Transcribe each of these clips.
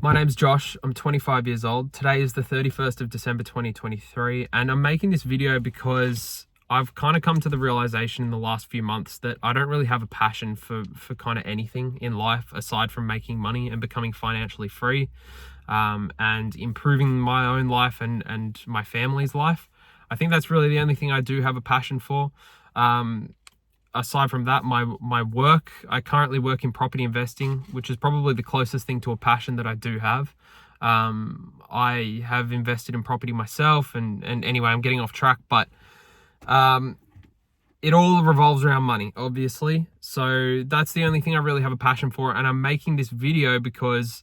My name's Josh. I'm 25 years old. Today is the 31st of December 2023, and I'm making this video because I've kind of come to the realization in the last few months that I don't really have a passion for kind of anything in life aside from making money and becoming financially free, and improving my own life and my family's life. I think that's really the only thing I do have a passion for. Aside from that, my work, I currently work in property investing, which is probably the closest thing to a passion that I do have. I have invested in property myself, and anyway, I'm getting off track, but it all revolves around money, obviously. So that's the only thing I really have a passion for, and I'm making this video because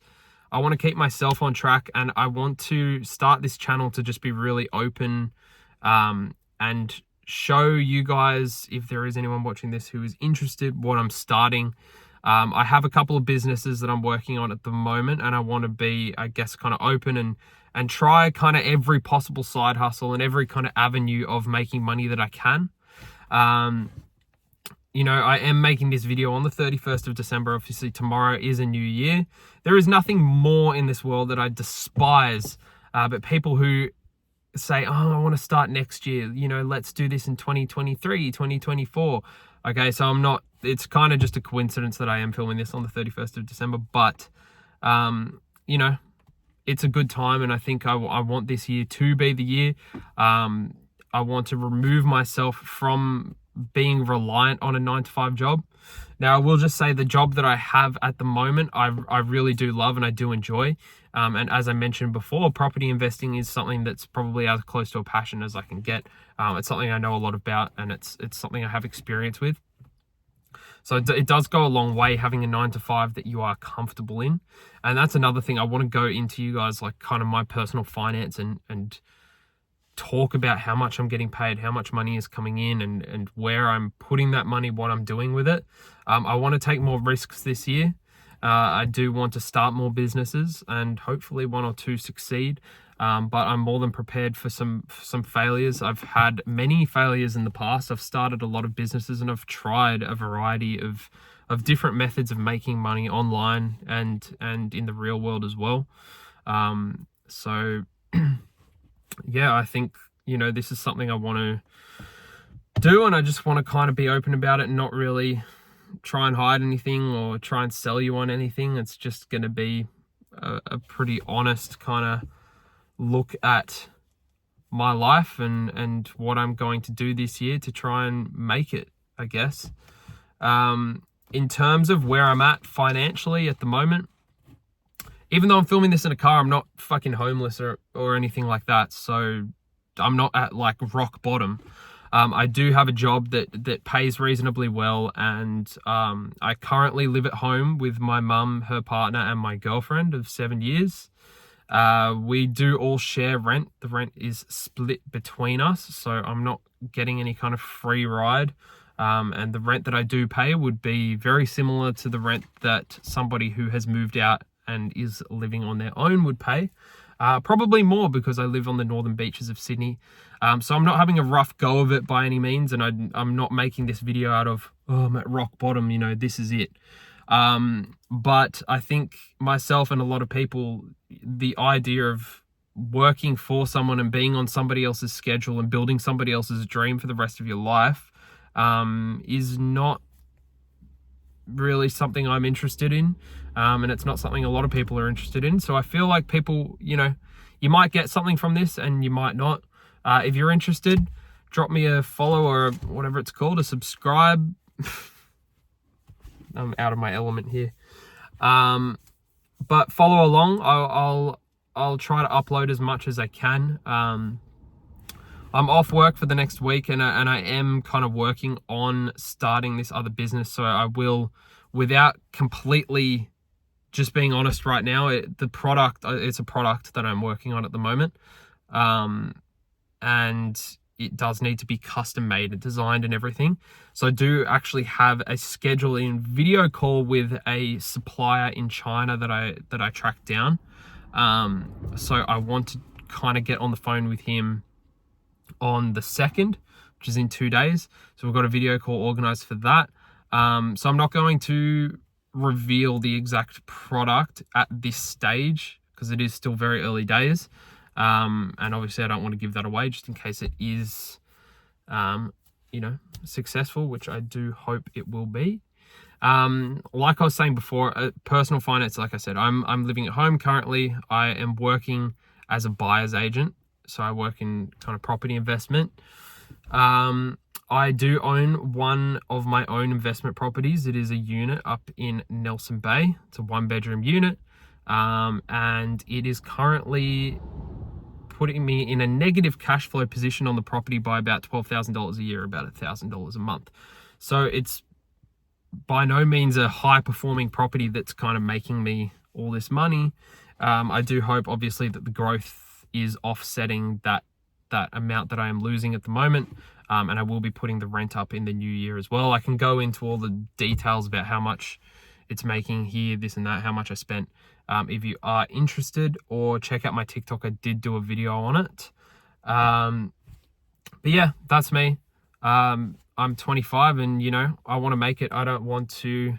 I want to keep myself on track, and I want to start this channel to just be really open, and show you guys, if there is anyone watching this who is interested, what I'm starting. I have a couple of businesses that I'm working on at the moment, and I want to be, I guess, kind of open and try kind of every possible side hustle and every kind of avenue of making money that I can. You know, I am making this video on the 31st of December. Obviously, tomorrow is a new year. There is nothing more in this world that I despise, but people who say, oh, I want to start next year, you know, let's do this in 2023, 2024. Okay, so I'm not, it's kind of just a coincidence that I am filming this on the 31st of December, but, you know, it's a good time, and I think I want this year to be the year. I want to remove myself from being reliant on a 9-to-5 job. Now, I will just say the job that I have at the moment, I really do love and I do enjoy. And as I mentioned before, property investing is something that's probably as close to a passion as I can get. It's something I know a lot about, and it's something I have experience with. So it does go a long way having a 9-to-5 that you are comfortable in. And that's another thing I want to go into, you guys, like kind of my personal finance and talk about how much I'm getting paid, how much money is coming in, and where I'm putting that money, what I'm doing with it. I want to take more risks this year. I do want to start more businesses, and hopefully 1 or 2 succeed. But I'm more than prepared for some failures. I've had many failures in the past. I've started a lot of businesses, and I've tried a variety of different methods of making money online and in the real world as well. So yeah, I think, you know, this is something I want to do, and I just want to kind of be open about it and not really try and hide anything or try and sell you on anything. It's just going to be a pretty honest kind of look at my life and what I'm going to do this year to try and make it, I guess. In terms of where I'm at financially at the moment, even though I'm filming this in a car, I'm not fucking homeless or anything like that. So I'm not at like rock bottom. I do have a job that pays reasonably well, and I currently live at home with my mum, her partner, and my girlfriend of 7 years. We do all share rent. The rent is split between us, so I'm not getting any kind of free ride. And the rent that I do pay would be very similar to the rent that somebody who has moved out and is living on their own would pay. Probably more, because I live on the northern beaches of Sydney. So I'm not having a rough go of it by any means, and I'm not making this video out of, oh, I'm at rock bottom, you know, this is it. But I think myself and a lot of people, the idea of working for someone and being on somebody else's schedule and building somebody else's dream for the rest of your life, is not really something I'm interested in. And it's not something a lot of people are interested in. So I feel like people, you know, you might get something from this and you might not. If you're interested, drop me a follow or whatever it's called, a subscribe. I'm out of my element here. But follow along. I'll try to upload as much as I can. I'm off work for the next week, and I am kind of working on starting this other business. So I will, without completely just being honest right now, it's a product that I'm working on at the moment. And it does need to be custom made and designed and everything. So I do actually have a scheduled in video call with a supplier in China that I tracked down. So I want to kind of get on the phone with him on the 2nd, which is in 2 days. So we've got a video call organized for that. So I'm not going to reveal the exact product at this stage because it is still very early days. And obviously I don't want to give that away just in case it is, successful, which I do hope it will be. Like I was saying before, personal finance, like I said, I'm living at home currently. I am working as a buyer's agent. So I work in kind of property investment. I do own one of my own investment properties. It is a unit up in Nelson Bay. It's a 1-bedroom unit. And it is currently putting me in a negative cash flow position on the property by about $12,000 a year, about $1,000 a month. So it's by no means a high performing property that's kind of making me all this money. I do hope obviously that the growth is offsetting that amount that I am losing at the moment. And I will be putting the rent up in the new year as well. I can go into all the details about how much it's making here, this and that, how much I spent. If you are interested, or check out my TikTok, I did do a video on it. But yeah, that's me. I'm 25 and, I want to make it. I don't want to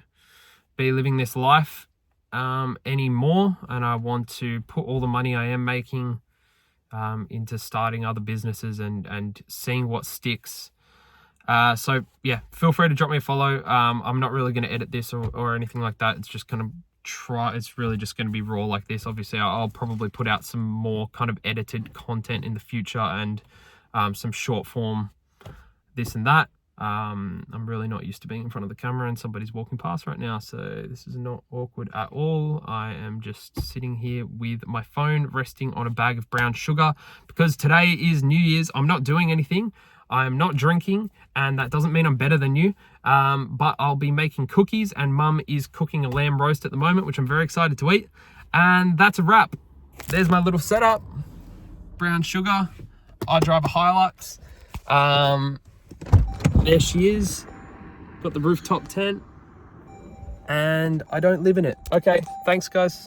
be living this life anymore. And I want to put all the money I am making into starting other businesses and seeing what sticks. So yeah, feel free to drop me a follow. I'm not really going to edit this or anything like that. It's just kind of it's really just going to be raw like this. Obviously I'll probably put out some more kind of edited content in the future and some short form this and that. I'm really not used to being in front of the camera and somebody's walking past right now, so this is not awkward at all. I am just sitting here with my phone resting on a bag of brown sugar because today is New Year's. I'm not doing anything. I am not drinking, and that doesn't mean I'm better than you. But I'll be making cookies, and Mum is cooking a lamb roast at the moment, which I'm very excited to eat. And that's a wrap. There's my little setup. Brown sugar. I drive a Hilux. There she is. Got the rooftop tent. And I don't live in it. Okay, thanks guys.